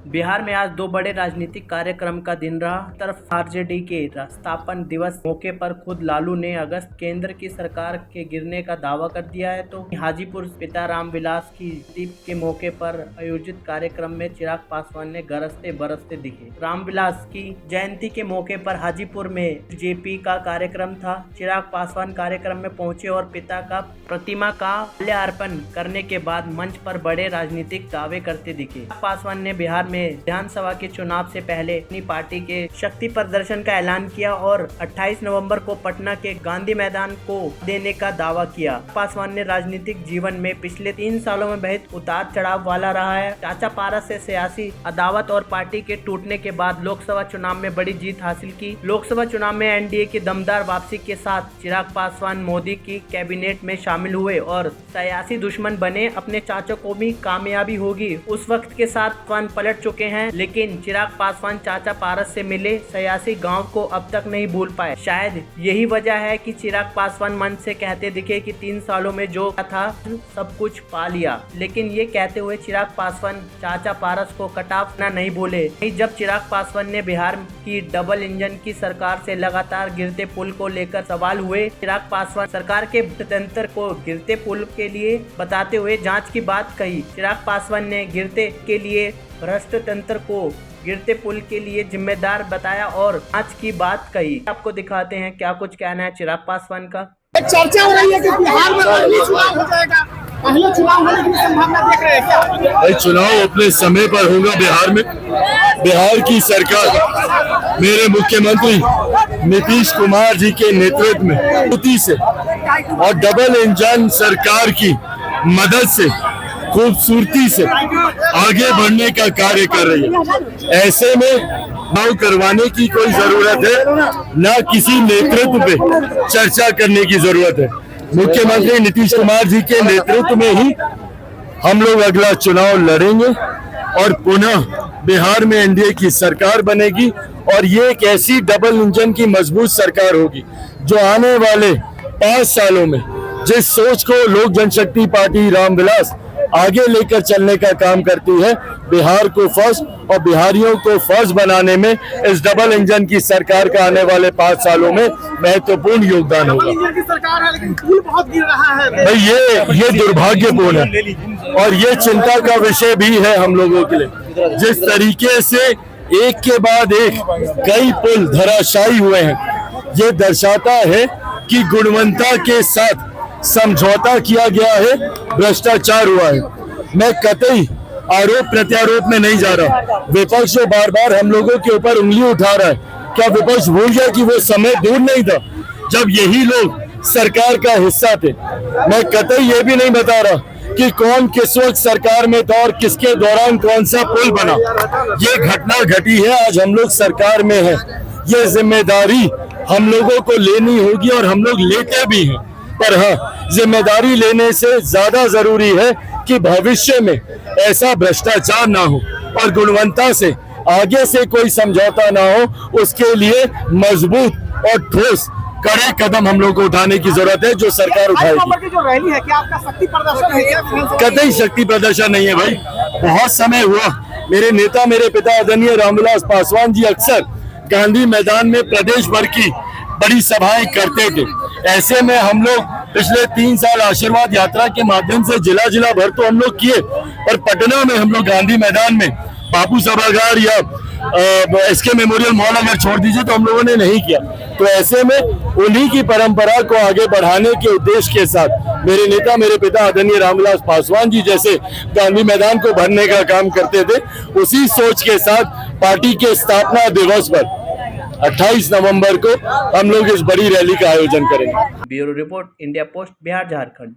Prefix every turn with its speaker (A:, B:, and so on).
A: बिहार में आज दो बड़े राजनीतिक कार्यक्रम का दिन रहा। तरफ आरजेडी के स्थापना दिवस मौके पर खुद लालू ने अगस्त केंद्र की सरकार के गिरने का दावा कर दिया है, तो हाजीपुर पिता रामविलास की दीप के मौके पर आयोजित कार्यक्रम में चिराग पासवान ने गरजते बरसते दिखे। रामविलास की जयंती के मौके पर हाजीपुर में जेपी का कार्यक्रम था। चिराग पासवान कार्यक्रम में पहुंचे और पिता का प्रतिमा का माल्यार्पण करने के बाद मंच पर बड़े राजनीतिक दावे करते दिखे। पासवान ने बिहार में विधानसभा के चुनाव से पहले अपनी पार्टी के शक्ति प्रदर्शन का ऐलान किया और 28 नवंबर को पटना के गांधी मैदान को देने का दावा किया। पासवान ने राजनीतिक जीवन में पिछले 3 सालों में बहुत उतार चढ़ाव वाला रहा है। चाचा पारस से सियासी अदावत और पार्टी के टूटने के बाद लोकसभा चुनाव में बड़ी जीत हासिल की। लोकसभा चुनाव में एनडीए की दमदार वापसी के साथ चिराग पासवान मोदी की कैबिनेट में शामिल हुए और सियासी दुश्मन बने। अपने चाचा को भी कामयाबी होगी उस वक्त के साथ पासवान पलट चुके हैं, लेकिन चिराग पासवान चाचा पारस से मिले सियासी गांव को अब तक नहीं भूल पाए। शायद यही वजह है कि चिराग पासवान मंच से कहते दिखे कि 3 सालों में जो था सब कुछ पा लिया, लेकिन ये कहते हुए चिराग पासवान चाचा पारस को कटाफ नहीं बोले। जब चिराग पासवान ने बिहार की डबल इंजन की सरकार से लगातार गिरते पुल को लेकर सवाल हुए, चिराग पासवान सरकार के तंत्र को गिरते पुल के लिए बताते हुए जांच की बात कही। चिराग पासवान ने गिरते के लिए भ्रष्ट तंत्र को गिरते पुल के लिए जिम्मेदार बताया और जांच की बात कही। आपको दिखाते हैं क्या कुछ कहना है चिराग पासवान का।
B: एक चर्चा हो रही है कि बिहार में पहले चुनाव हो जाएगा, पहले चुनाव होने की संभावना देख रहे हैं क्या?
C: भाई चुनाव अपने समय पर होगा बिहार में। बिहार की सरकार मेरे मुख्यमंत्री नीतीश कुमार जी के नेतृत्व में मजबूती से और डबल इंजन सरकार की मदद से खूबसूरती से आगे बढ़ने का कार्य कर रही है। ऐसे में चुनाव करवाने की कोई जरूरत है न किसी नेतृत्व पे चर्चा करने की जरूरत है। मुख्यमंत्री नीतीश कुमार जी के नेतृत्व में ही हम लोग अगला चुनाव लड़ेंगे और पुनः बिहार में एनडीए की सरकार बनेगी और ये एक ऐसी डबल इंजन की मजबूत सरकार होगी जो आने वाले 5 सालों में जिस सोच को लोक जनशक्ति पार्टी रामविलास आगे लेकर चलने का काम करती है, बिहार को फर्स्ट और बिहारियों को फर्स्ट बनाने में इस डबल इंजन की सरकार का आने वाले 5 सालों में महत्वपूर्ण योगदान होगा।
B: डबल इंजन की सरकार है लेकिन पुल बहुत गिर रहा है
C: भाई ये दुर्भाग्यपूर्ण है और ये चिंता का विषय भी है हम लोगों के लिए। जिस तरीके से एक के बाद एक कई पुल धराशायी हुए हैं, ये दर्शाता है कि गुणवत्ता के साथ समझौता किया गया है, भ्रष्टाचार हुआ है। मैं कतई आरोप प्रत्यारोप में नहीं जा रहा। विपक्ष जो बार बार हम लोगों के ऊपर उंगली उठा रहा है, क्या विपक्ष भूल गया कि वो समय दूर नहीं था जब यही लोग सरकार का हिस्सा थे? मैं कतई ये भी नहीं बता रहा कि कौन किस वक्त सरकार में था और किसके दौरान कौन सा पुल बना। ये घटना घटी है, आज हम लोग सरकार में हैं। ये जिम्मेदारी हम लोगों को लेनी होगी और हम लोग लेते भी हैं। पर हाँ, जिम्मेदारी लेने से ज्यादा जरूरी है कि भविष्य में ऐसा भ्रष्टाचार ना हो और गुणवत्ता से आगे से कोई समझौता ना हो। उसके लिए मजबूत और ठोस कड़े कदम हम लोग को उठाने की जरूरत है, जो सरकार उठाएगी।
B: जो रैली है क्या आपका शक्ति प्रदर्शन है क्या?
C: कतई शक्ति प्रदर्शन नहीं है भाई। बहुत समय हुआ, मेरे नेता मेरे पिता आदरणीय रामविलास पासवान जी अक्सर गांधी मैदान में प्रदेश भर की बड़ी सभाएं करते थे। ऐसे में हम लोग पिछले 3 साल आशीर्वाद यात्रा के माध्यम से जिला भर तो हम लोग किए, पर पटना में हम लोग गांधी मैदान में बापू सभागार या एसके मेमोरियल मॉल अगर छोड़ दीजिए तो हम लोगों ने नहीं किया। तो ऐसे में उन्हीं की परंपरा को आगे बढ़ाने के उद्देश्य के साथ मेरे नेता मेरे पिता आदरणीय रामविलास पासवान जी जैसे गांधी मैदान को भरने का काम करते थे, उसी सोच के साथ पार्टी के स्थापना दिवस पर 28 नवंबर को हम लोग इस बड़ी रैली का आयोजन करेंगे।
A: Bureau report, India post, Bihar Jharkhand.